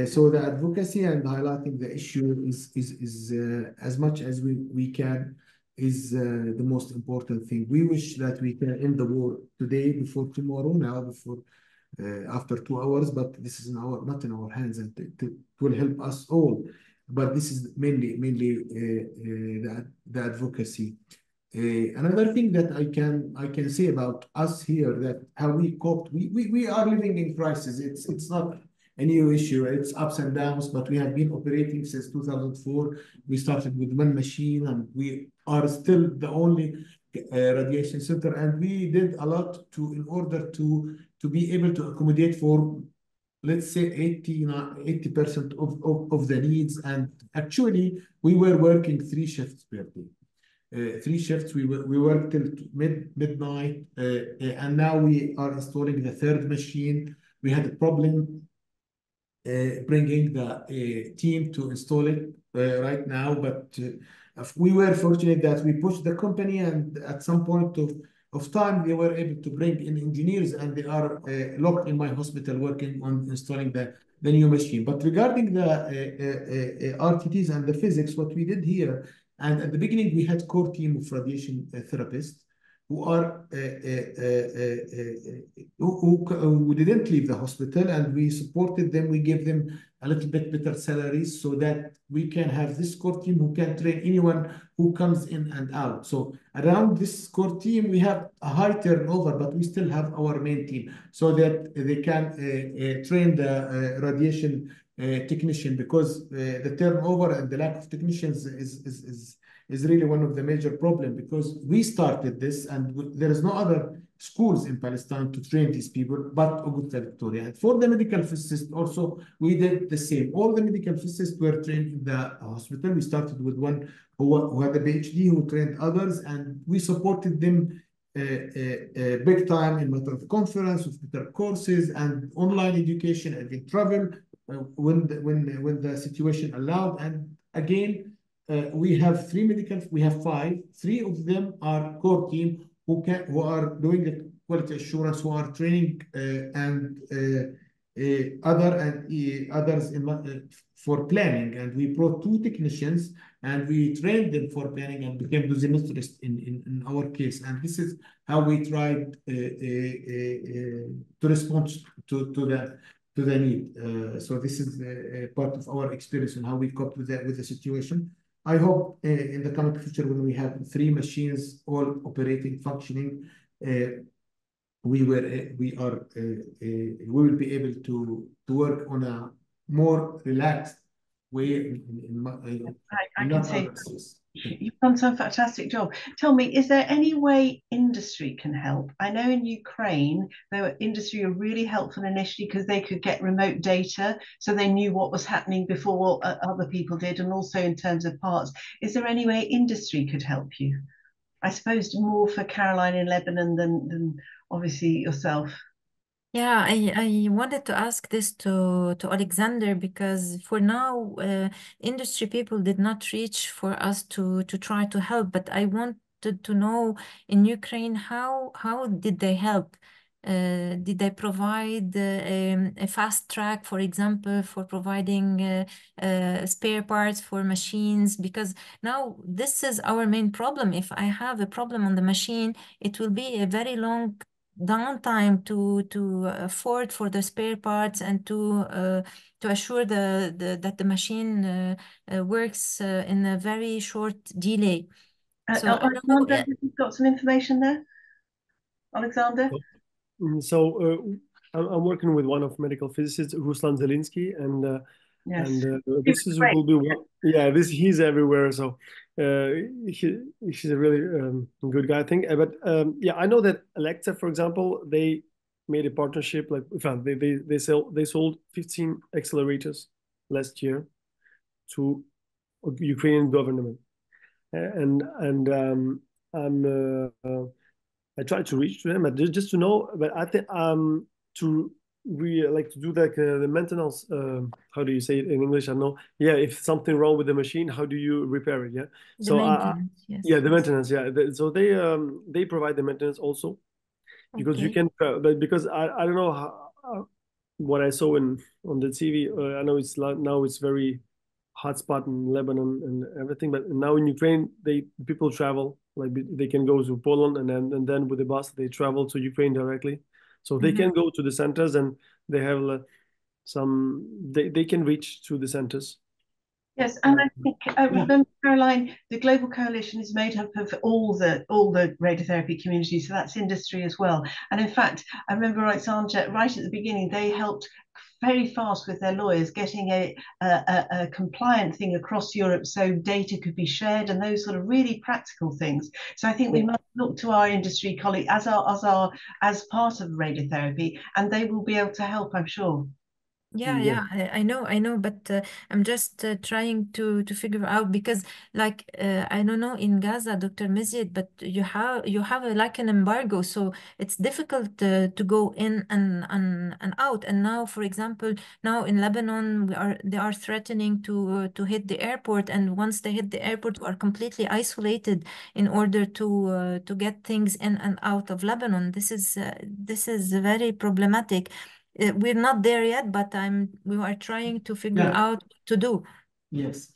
So the advocacy and highlighting the issue is as much as we can is the most important thing. We wish that we can end the war today, before tomorrow, now, before after 2 hours, but this is not in our hands, and it will help us all. But this is mainly the advocacy. Another thing that I can say about us here, that how we coped. We are living in crisis. It's not a new issue. It's ups and downs, but we have been operating since 2004. We started with 1 machine, and we are still the only radiation center, and we did a lot in order to be able to accommodate for, let's say, 80% of the needs. And actually, we were working 3 shifts per day. 3 shifts. We worked till midnight, and now we are installing the 3rd machine. We had a problem bringing the team to install it right now, but we were fortunate that we pushed the company, and at some point of time, they were able to bring in engineers, and they are locked in my hospital working on installing the new machine. But regarding the RTTs and the physics, what we did here, and at the beginning, we had core team of radiation therapists who didn't leave the hospital, and we supported them. We gave them a little bit better salaries so that we can have this core team who can train anyone who comes in and out. So around this core team, we have a high turnover, but we still have our main team so that they can train the radiation technician, because the turnover and the lack of technicians is really one of the major problems, because we started this, and there is no other schools in Palestine to train these people but Augusta Victoria. And for the medical physicists also, we did the same. All the medical physicists were trained in the hospital. We started with one who had a PhD, who trained others, and we supported them big time in matter of conference, with better courses and online education, and in travel when the situation allowed. And again, we have 3 medicals. We have 5. 3 of them are core team who are doing the quality assurance, who are training and others for planning, and we brought two technicians and we trained them for planning and became dosimetrists in our case. And this is how we tried to respond to the need. So this is part of our experience and how we cope with the situation. I hope in the coming future, when we have 3 machines all operating, functioning, we will be able to work on a more relaxed way I can see you've done some fantastic job. Tell me, is there any way industry can help? I know in Ukraine, industry were really helpful initially because they could get remote data, so they knew what was happening before other people did, and also in terms of parts. Is there any way industry could help you? I suppose more for Caroline in Lebanon than obviously yourself. Yeah, I wanted to ask this to Alexander, because for now, industry people did not reach for us to try to help. But I wanted to know, in Ukraine, how did they help? Did they provide a fast track, for example, for providing spare parts for machines? Because now this is our main problem. If I have a problem on the machine, it will be a very long downtime to afford for the spare parts and to assure that the machine works in a very short delay. So Alexander, you've got some information there, Alexander. So I'm working with one of medical physicists, Ruslan Zelinsky, and yes. This is will be one. Yeah, he's everywhere. So he's a really good guy, I think. But yeah, I know that Alexa, for example, they made a partnership. Like, they sold 15 accelerators last year to Ukrainian government, and I tried to reach to them, but just to know. But I think to to do the maintenance. How do you say it in English? I don't know. Yeah, if something wrong with the machine, how do you repair it? Yeah. The maintenance, yes. Yeah, the maintenance. Yeah. So they provide the maintenance also, because you can. Because I don't know what I saw on the TV. I know now it's very hotspot in Lebanon and everything, but now in Ukraine, people travel, like they can go to Poland, and then with the bus they travel to Ukraine directly, so they can go to the centers, and they have they can reach to the centers. Yes, and I think remember, Caroline, the Global Coalition is made up of all the radiotherapy community, so that's industry as well. And in fact, I remember Alexander, right at the beginning, they helped very fast with their lawyers getting a compliant thing across Europe so data could be shared and those sort of really practical things. So I think we must look to our industry colleagues as part of radiotherapy, and they will be able to help, I'm sure. Yeah, I know, but I'm just trying to figure out, because I don't know in Gaza, Dr. Mizid, but you have like an embargo, so it's difficult to go in and out. And now, for example, now in Lebanon, they are threatening to hit the airport, and once they hit the airport, we are completely isolated in order to get things in and out of Lebanon. This is very problematic. We're not there yet, but we are trying to figure out what to do. Yes.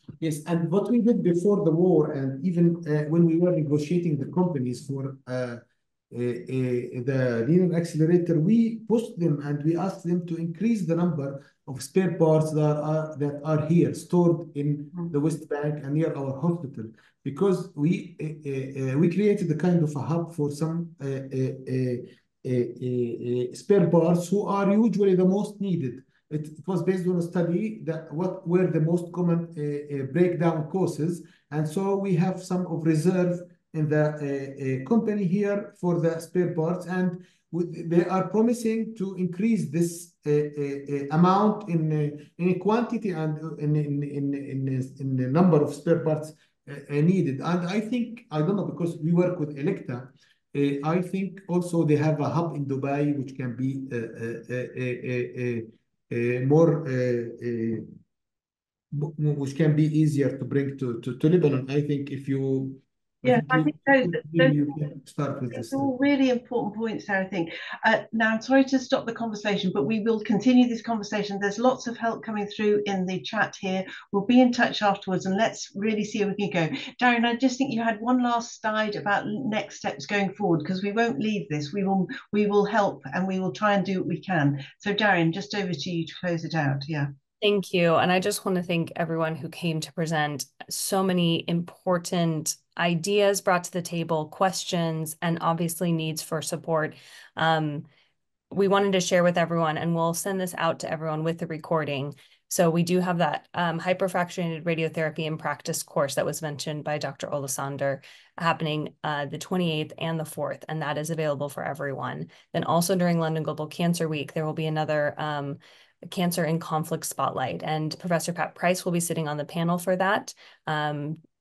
And what we did before the war, and even when we were negotiating the companies for the linear accelerator, we pushed them and we asked them to increase the number of spare parts that are here stored in the West Bank and near our hospital, because we created a kind of a hub for some spare parts who are usually the most needed. It was based on a study that what were the most common breakdown causes, and so we have some of reserve in the company here for the spare parts, and they are promising to increase this amount in quantity and in the number of spare parts needed. And I think, I don't know, because we work with Electa, I think also they have a hub in Dubai, which can be which can be easier to bring to Lebanon. I think if you Yeah, I think those you can start with It's this. all really important points there, I think. Now, I'm sorry to stop the conversation, but we will continue this conversation. There's lots of help coming through in the chat here. We'll be in touch afterwards, and let's really see where we can go. Darren, I just think you had one last slide about next steps going forward, because we won't leave this. We will help, and we will try and do what we can. So, Darren, just over to you to close it out. Yeah. Thank you. And I just want to thank everyone who came to present. So many important ideas brought to the table, questions, and obviously needs for support. We wanted to share with everyone, and we'll send this out to everyone with the recording. So we do have that hyperfractionated radiotherapy in practice course that was mentioned by Dr. Olasander happening the 28th and the 4th, and that is available for everyone. Then also during London Global Cancer Week, there will be another Cancer in Conflict Spotlight, and Professor Pat Price will be sitting on the panel for that.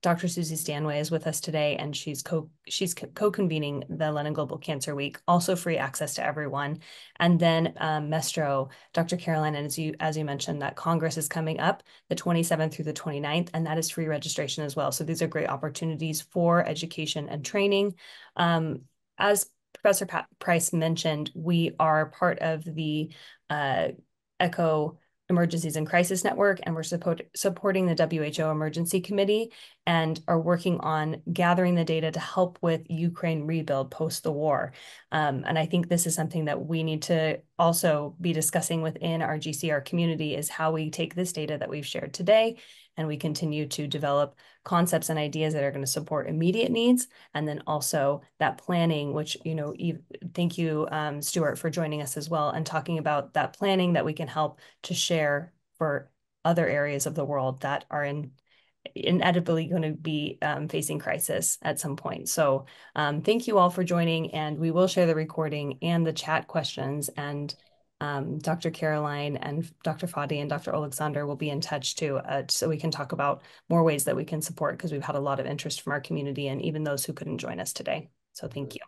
Dr. Susie Stanway is with us today, and she's co-convening the London Global Cancer Week, also free access to everyone. And then Mestro, Dr. Caroline, and as you mentioned, that Congress is coming up the 27th through the 29th, and that is free registration as well. So these are great opportunities for education and training. As Professor Pat Price mentioned, we are part of the ECHO Emergencies and Crisis Network, and we're supporting the WHO Emergency Committee and are working on gathering the data to help with Ukraine rebuild post the war. And I think this is something that we need to also be discussing within our GCR community, is how we take this data that we've shared today and we continue to develop concepts and ideas that are going to support immediate needs, and then also that planning, which, thank you, Stuart, for joining us as well and talking about that planning that we can help to share for other areas of the world that are inevitably going to be facing crisis at some point. So thank you all for joining, and we will share the recording and the chat questions, and Dr. Caroline and Dr. Fadi and Dr. Alexander will be in touch too, so we can talk about more ways that we can support, because we've had a lot of interest from our community and even those who couldn't join us today. So thank you.